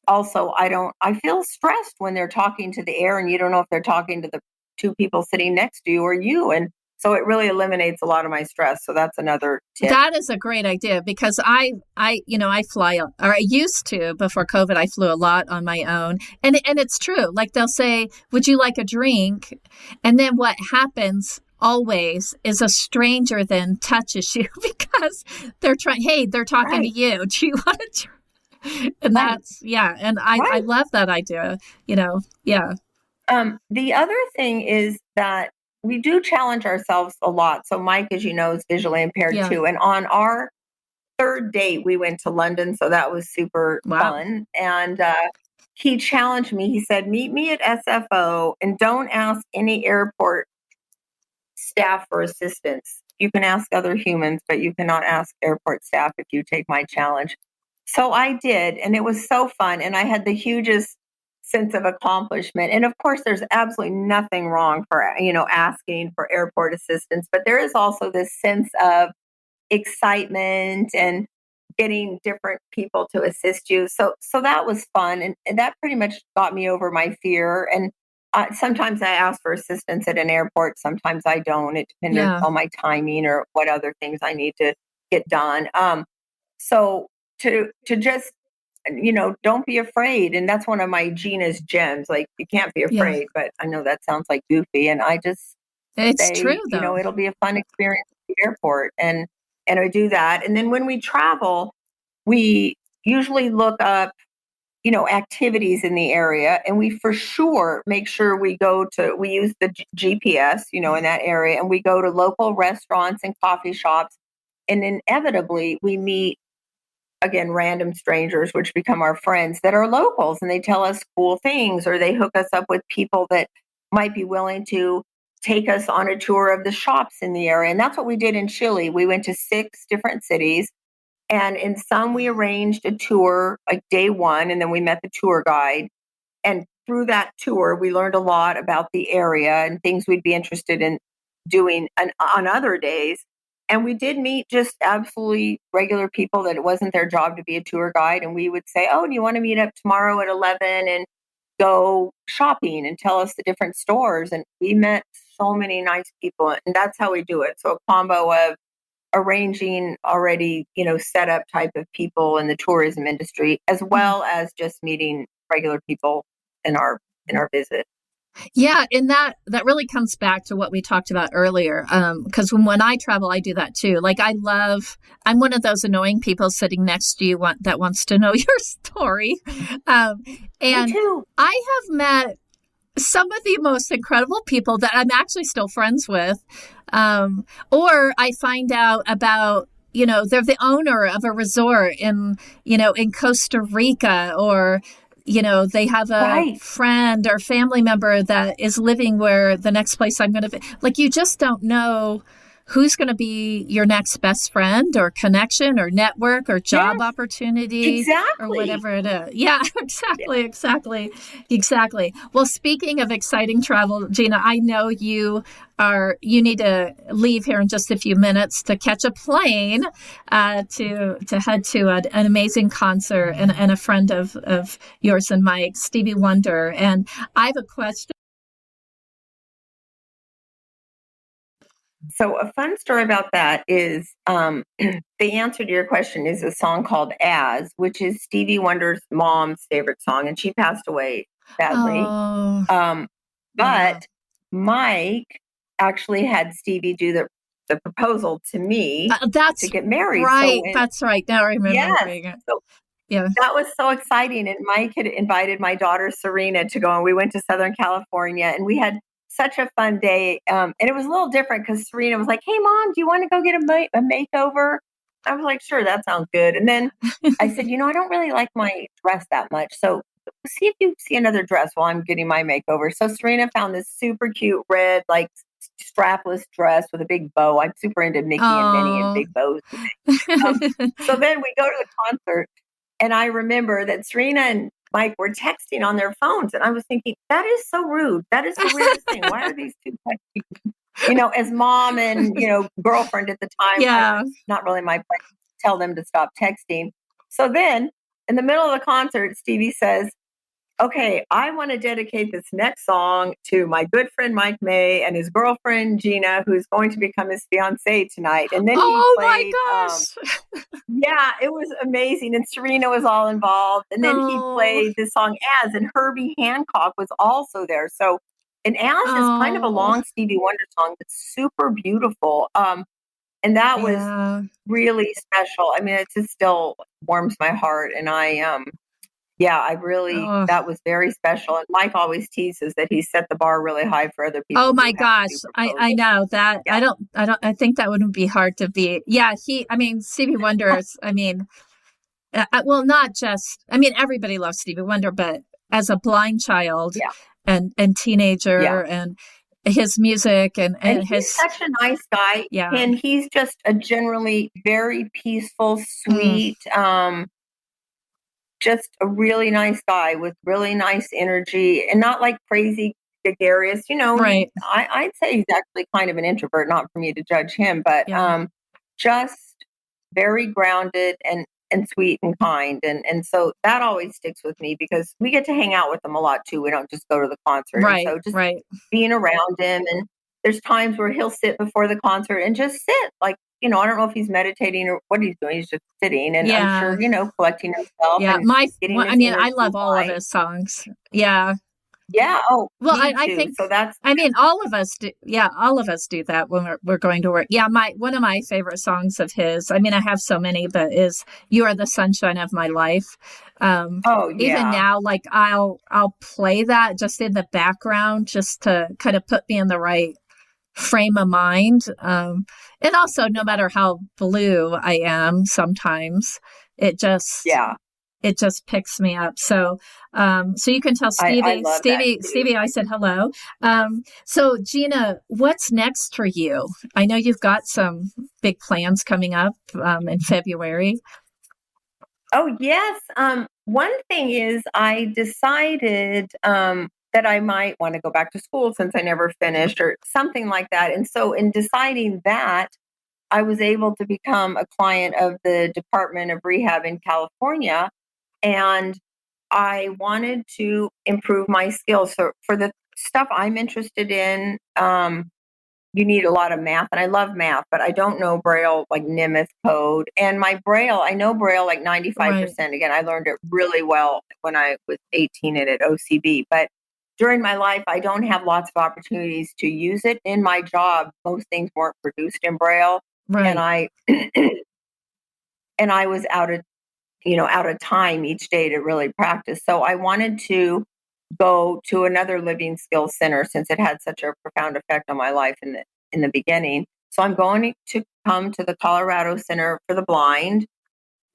also I feel stressed when they're talking to the air, and you don't know if they're talking to the two people sitting next to you or you, and so it really eliminates a lot of my stress. So that's another tip. that is a great idea because I fly, or I used to before COVID. I flew a lot on my own, and it's true. Like they'll say, "Would you like a drink?" And then what happens always is a stranger then touches you because they're trying. Hey, they're talking to Right, you. Do you want a drink? And right, that's yeah. And I right. love that idea. Yeah, The other thing is that we do challenge ourselves a lot. So Mike, as you know, is visually impaired yeah. too. And on our third date, we went to London. So that was super Wow. fun. And he challenged me. He said, "Meet me at SFO and don't ask any airport staff for assistance. You can ask other humans, but you cannot ask airport staff if you take my challenge." So I did, and it was so fun. And I had the hugest sense of accomplishment. And of course, there's absolutely nothing wrong for, asking for airport assistance, but there is also this sense of excitement and getting different people to assist you. So that was fun, and that pretty much got me over my fear. And sometimes I ask for assistance at an airport, sometimes I don't. It depends Yeah, on my timing or what other things I need to get done. So to just don't be afraid, and that's one of my Gina's gems. Like you can't be yeah. afraid, but I know that sounds like goofy, and I just It's true say, though. it'll be a fun experience at the airport. And I do that. And then when we travel, we usually look up, activities in the area. And we for sure make sure we use the GPS, in that area. And we go to local restaurants and coffee shops. And inevitably, we meet again random strangers which become our friends that are locals, and they tell us cool things, or they hook us up with people that might be willing to take us on a tour of the shops in the area. And that's what we did in Chile. We went to 6 different cities, and in some we arranged a tour like day 1, and then we met the tour guide, and through that tour, we learned a lot about the area and things we'd be interested in doing on other days. And we did meet just absolutely regular people that it wasn't their job to be a tour guide. And we would say, "Oh, do you want to meet up tomorrow at 11 and go shopping and tell us the different stores?" And we met so many nice people. And that's how we do it. So a combo of arranging already, set up type of people in the tourism industry, as Mhm. well as just meeting regular people in our visit. Yeah, and that really comes back to what we talked about earlier. Because when I travel, I do that too. Like I'm one of those annoying people sitting next to you that wants to know your story. Um, Me and too. I have met some of the most incredible people that I'm actually still friends with. Or I find out about, they're the owner of a resort in Costa Rica, or, they have a Right. friend or family member that is living where the next place I'm going to, like, you just don't know who's going to be your next best friend or connection or network or job Yes, opportunity or exactly. whatever it is. Yeah, Yeah. exactly. Well, speaking of exciting travel, Gina, I know you need to leave here in just a few minutes to catch a plane to head to an amazing concert and a friend of yours and Mike, Stevie Wonder. And I have a question. So a fun story about that is the answer to your question is a song called "As," which is Stevie Wonder's mom's favorite song, and she passed away sadly. Oh, Um, yeah. but Mike actually had Stevie do the proposal to me to That's get married. So right. when That's right. Now I remember yes, it. so Yeah. that was so exciting. And Mike had invited my daughter Serena to go, and we went to Southern California, and we had such a fun day. And it was a little different because Serena was like, "Hey, mom, do you want to go get a makeover?" I was like, "Sure, that sounds good." And then I said, "I don't really like my dress that much. So see if you see another dress while I'm getting my makeover." So Serena found this super cute red, like strapless dress with a big bow. I'm super into Mickey and Minnie and Oh. big bows. So then we go to the concert, and I remember that Serena and Mike were texting on their phones, and I was thinking, that is so rude. That is the weirdest thing. Why are these two texting? As mom and, girlfriend at the time, Yeah. it's not really my place to tell them to stop texting. So then in the middle of the concert, Stevie says, okay, I want to dedicate this next song to my good friend Mike May and his girlfriend Gina, who's going to become his fiance tonight. And then he Oh my played, gosh. yeah, it was amazing. And Serena was all involved. And then he Oh. played this song As, and Herbie Hancock was also there. So, and As is kind of a Oh. long Stevie Wonder song that's super beautiful. And that was Yeah. really special. I mean, it just still warms my heart. And yeah, Oh. that was very special. And Mike always teases that he set the bar really high for other Oh people who my have to gosh. do I proposals. know that. Yeah. I think that wouldn't be hard to beat. Yeah. Stevie Wonder is, well, not just, everybody loves Stevie Wonder, but as a blind child Yeah. and teenager Yeah. and his music And and he's his, such a nice guy. yeah. And he's just a generally very peaceful, Mm, sweet, just a really nice guy with really nice energy and not like crazy gregarious. right. I'd say he's actually kind of an introvert, not for me to judge him, but Yeah. just very grounded and sweet and kind. And so that always sticks with me because we get to hang out with him a lot too. We don't just go to the concert. And Right. so just Right. being around him, and there's times where he'll sit before the concert and just sit like, I don't know if he's meditating or what he's doing. He's just sitting, and I'm Yeah. sure, Yeah. collecting himself and getting his inner I love all of right. his songs. Yeah. Yeah. Oh, Well, me I too. think, So that's all of us do. Yeah, all of us do that when we're going to work. Yeah, one of my favorite songs of his. I have so many, but is "You Are the Sunshine of My Life." oh Even yeah. now, like I'll play that just in the background, just to kind of put me in the right frame of mind. And also, no matter how blue I am, sometimes it just Yeah. it just picks me up. So, so you can tell I love that too. Stevie, I said hello. So Gina, what's next for you? I know you've got some big plans coming up, in February. Oh, yes. One thing is I decided that I might want to go back to school since I never finished or something like that. And so in deciding that, I was able to become a client of the Department of Rehab in California. And I wanted to improve my skills. So for the stuff I'm interested in, you need a lot of math, and I love math, but I don't know Braille like Nimeth code. And my Braille, I know Braille like Right. 95%. Again, I learned it really well when I was 18 and at OCB. But during my life, I don't have lots of opportunities to use it. In my job, most things weren't produced in Braille, and Right. I and I was out of time each day to really practice. So I wanted to go to another living skills center since it had such a profound effect on my life in the beginning. So I'm going to come to the Colorado Center for the Blind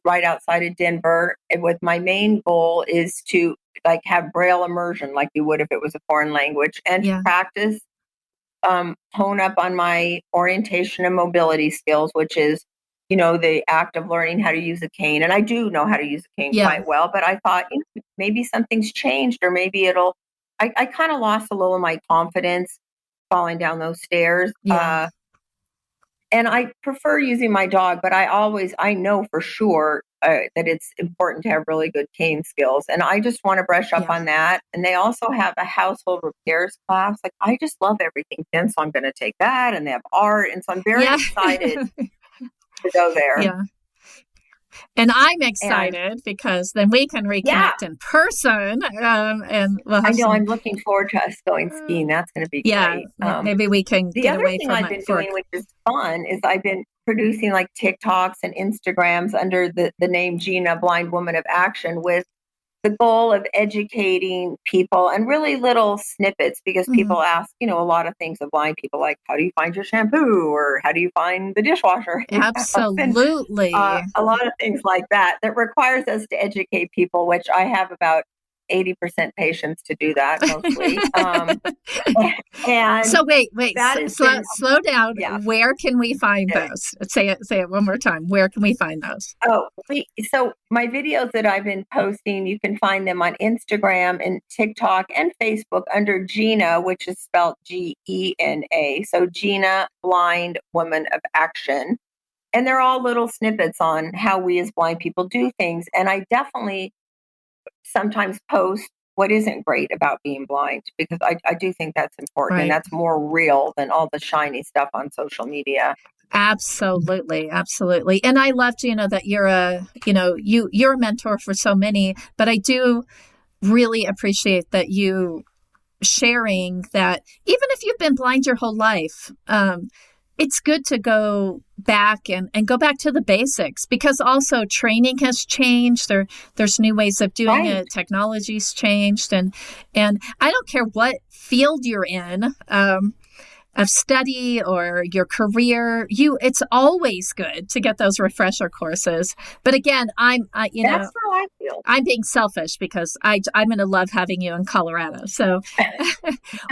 right outside of Denver. And with my main goal is to like have Braille immersion like you would if it was a foreign language, and to Yeah. practice, hone up on my orientation and mobility skills, which is, the act of learning how to use a cane. And I do know how to use a cane Yeah. quite well, but I thought, maybe something's changed, or maybe I kind of lost a little of my confidence falling down those stairs. Yeah. And I prefer using my dog, but I know for sure that it's important to have really good cane skills. And I just want to brush up Yeah. on that. And they also have a household repairs class. Like, I just love everything, Jen. So I'm going to take that, and they have art. And so I'm very Yeah. excited to go there. Yeah. And I'm And excited because then we can yeah, reconnect in person, and we'll I have know, some. I'm looking forward to us going uh, skiing. That's going to be Yeah, great. maybe we can The get other away thing from I've it been for. doing, which is fun, is I've been producing like TikToks and Instagrams under the name Gina, Blind Woman of Action, with the goal of educating people and really little snippets, because Mhm. people ask, a lot of things of blind people, like, how do you find your shampoo, or how do you find the dishwasher in your house? And Absolutely. a lot of things like that requires us to educate people, which I have about 80% patience to do that mostly. And So wait, that has been, slow down. yeah. Where can we find Okay. those? Say it one more time. Where can we find those? So my videos that I've been posting, you can find them on Instagram and TikTok and Facebook under Gina, which is spelled Gena. So Gina, Blind Woman of Action. And they're all little snippets on how we as blind people do things. And I definitely sometimes post what isn't great about being blind, because I do think that's important. Right. And that's more real than all the shiny stuff on social media. Absolutely. Absolutely. And I love, Gina, that you're you're a mentor for so many, but I do really appreciate that you sharing that even if you've been blind your whole life, it's good to go back and go back to the basics, because also training has changed. There's new ways of doing it. Technology's changed. And I don't care what field you're in, of study or your career, it's always good to get those refresher courses. But again, That's how I feel. I'm being selfish because I'm going to love having you in Colorado. So,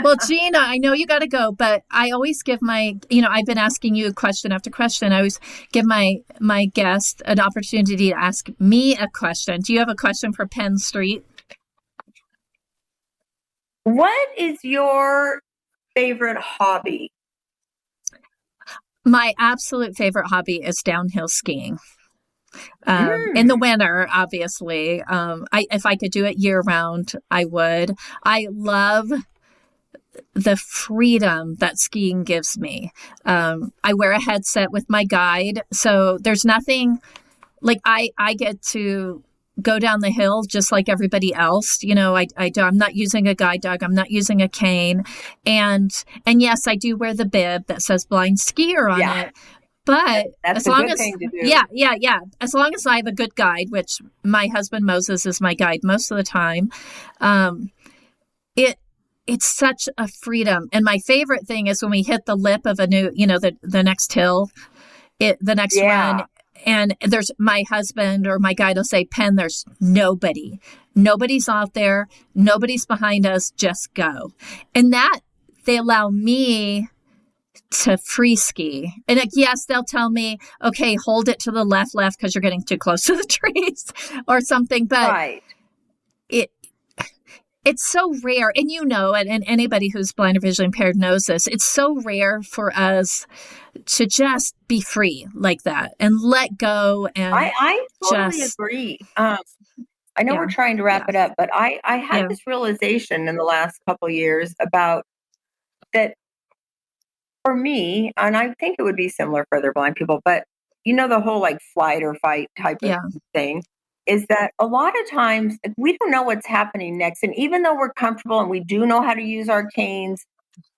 well, Gina, I know you got to go, but I always give I've been asking you question after question. I always give my guest an opportunity to ask me a question. Do you have a question for Penn Street? What is your favorite hobby? My absolute favorite hobby is downhill skiing. In the winter, obviously. If I could do it year round, I would. I love the freedom that skiing gives me. I wear a headset with my guide, so there's nothing like I get to go down the hill just like everybody else. I'm not using a guide dog. I'm not using a cane. And yes, I do wear the bib that says blind skier on it. But that's a good thing to do. Yeah. As long as I have a good guide, which my husband Moses is my guide most of the time, it's such a freedom. And my favorite thing is when we hit the lip of a new, the next hill, the next run. And there's my husband or my guide will say, Penn, there's nobody. Nobody's out there. Nobody's behind us. Just go. And that they allow me to free ski. And yes, they'll tell me, okay, hold it to the left, because you're getting too close to the trees or something. But it's so rare. And and anybody who's blind or visually impaired knows this. It's so rare for us to just be free like that and let go. And I totally agree. I know we're trying to wrap it up, but I had this realization in the last couple of years about that for me, and I think it would be similar for other blind people, but the whole like flight or fight type of thing is that a lot of times we don't know what's happening next. And even though we're comfortable and we do know how to use our canes,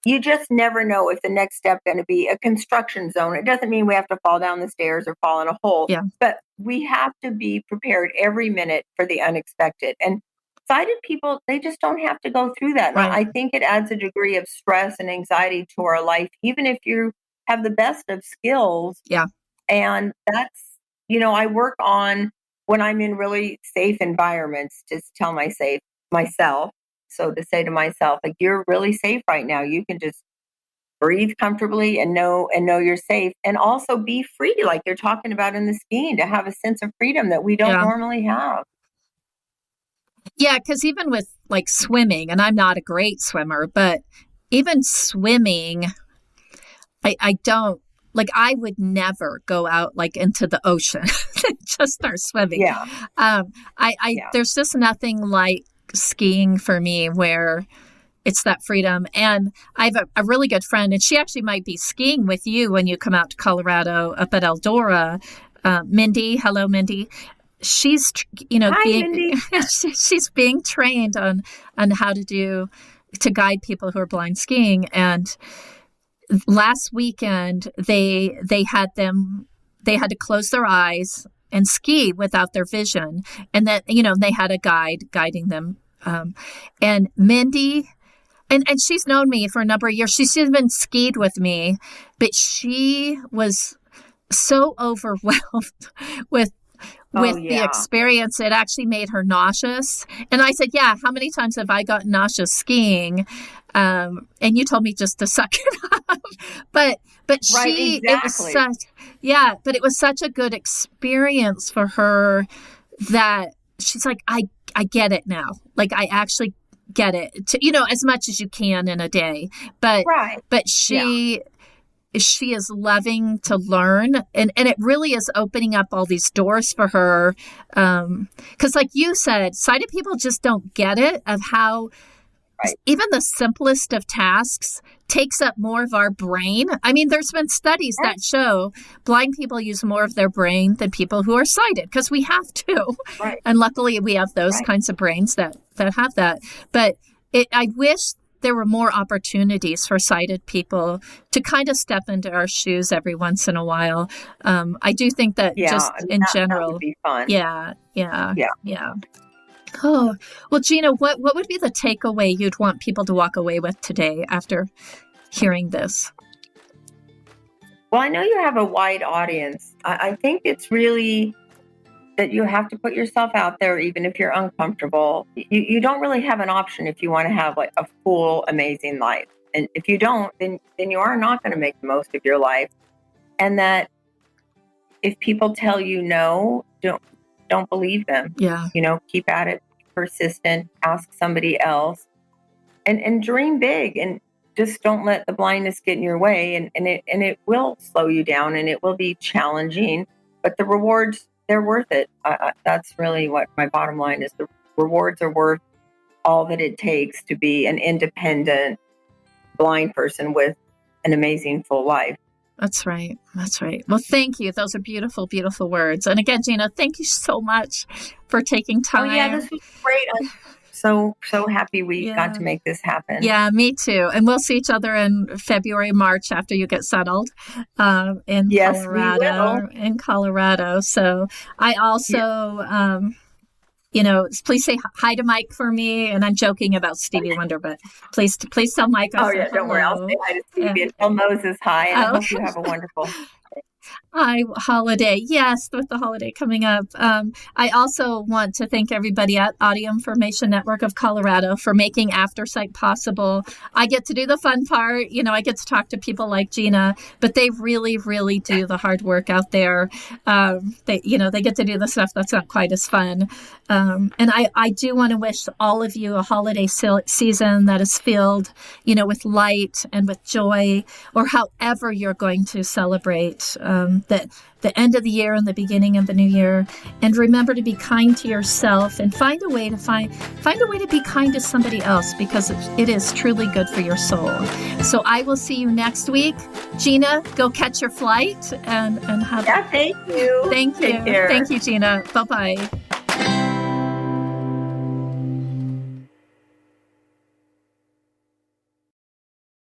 you just never know if the next step going to be a construction zone. It doesn't mean we have to fall down the stairs or fall in a hole, but we have to be prepared every minute for the unexpected. And sighted people, they just don't have to go through that. Right. I think it adds a degree of stress and anxiety to our life, even if you have the best of skills. Yeah. And that's, I work on when I'm in really safe environments, just tell myself. So to say to myself, like, you're really safe right now. You can just breathe comfortably and know you're safe, and also be free, like you're talking about in the skiing, to have a sense of freedom that we don't normally have. Yeah, because even with like swimming, and I'm not a great swimmer, but even swimming, I don't like. I would never go out like into the ocean and just start swimming. Yeah. There's just nothing like skiing for me where it's that freedom. And I have a really good friend, and she actually might be skiing with you when you come out to Colorado up at Eldora. Mindy, hello, Mindy. She's, Mindy. she's being trained on how to guide people who are blind skiing. And last weekend they had to close their eyes and ski without their vision. And that, they had a guide guiding them. And Mindy, and she's known me for a number of years. She's even skied with me, but she was so overwhelmed with with Oh, the yeah. experience. It actually made her nauseous. And I said, yeah, how many times have I gotten nauseous skiing? And you told me just to suck it up. But Right, it was exactly. but it was such a good experience for her that she's like, I get it now. Like, I actually get it, to, as much as you can in a day. But Right. Yeah. she is loving to learn, and it really is opening up all these doors for her. Because like you said, sighted people just don't get it, of how Right. even the simplest of tasks takes up more of our brain. I mean, there's been studies that show blind people use more of their brain than people who are sighted, because we have to. Right. And luckily we have those Right. kinds of brains that have that. But I wish there were more opportunities for sighted people to kind of step into our shoes every once in a while. I do think that Yeah. just I mean, in that general. would be fun. Yeah. Yeah. Oh, well, Gina, what would be the takeaway you'd want people to walk away with today after hearing this? Well, I know you have a wide audience. I think it's really that you have to put yourself out there, even if you're uncomfortable. You don't really have an option if you want to have like a full, amazing life. And if you don't, then you are not going to make the most of your life. And that if people tell you no, don't believe them. Yeah. Keep at it, persistent, ask somebody else, and dream big, and just don't let the blindness get in your way. And it will slow you down, and it will be challenging, but the rewards, they're worth it. That's really what my bottom line is. The rewards are worth all that it takes to be an independent blind person with an amazing full life. That's right. That's right. Well, thank you. Those are beautiful, beautiful words. And again, Gina, thank you so much for taking time. Oh, yeah, this was great. I'm so happy we got to make this happen. Yeah, me too. And we'll see each other in February, March after you get settled in Colorado. In Colorado. So I also, please say hi to Mike for me. And I'm joking about Stevie Wonder, but please tell Mike. Oh, yeah, don't worry. I'll say hi to Stevie and tell Moses hi. And I hope you have a wonderful holiday. Yes, with the holiday coming up. I also want to thank everybody at Audio Information Network of Colorado for making AfterSight possible. I get to do the fun part. I get to talk to people like Gina, but they really, really do the hard work out there. They get to do the stuff that's not quite as fun. And I do want to wish all of you a holiday season that is filled, with light and with joy, or however you're going to celebrate the end of the year and the beginning of the new year. And remember to be kind to yourself, and find a way to be kind to somebody else, because it is truly good for your soul. So I will see you next week. Gina, go catch your flight and have. Yeah, thank you. Thank you. Take care. Thank you, Gina. Bye-bye.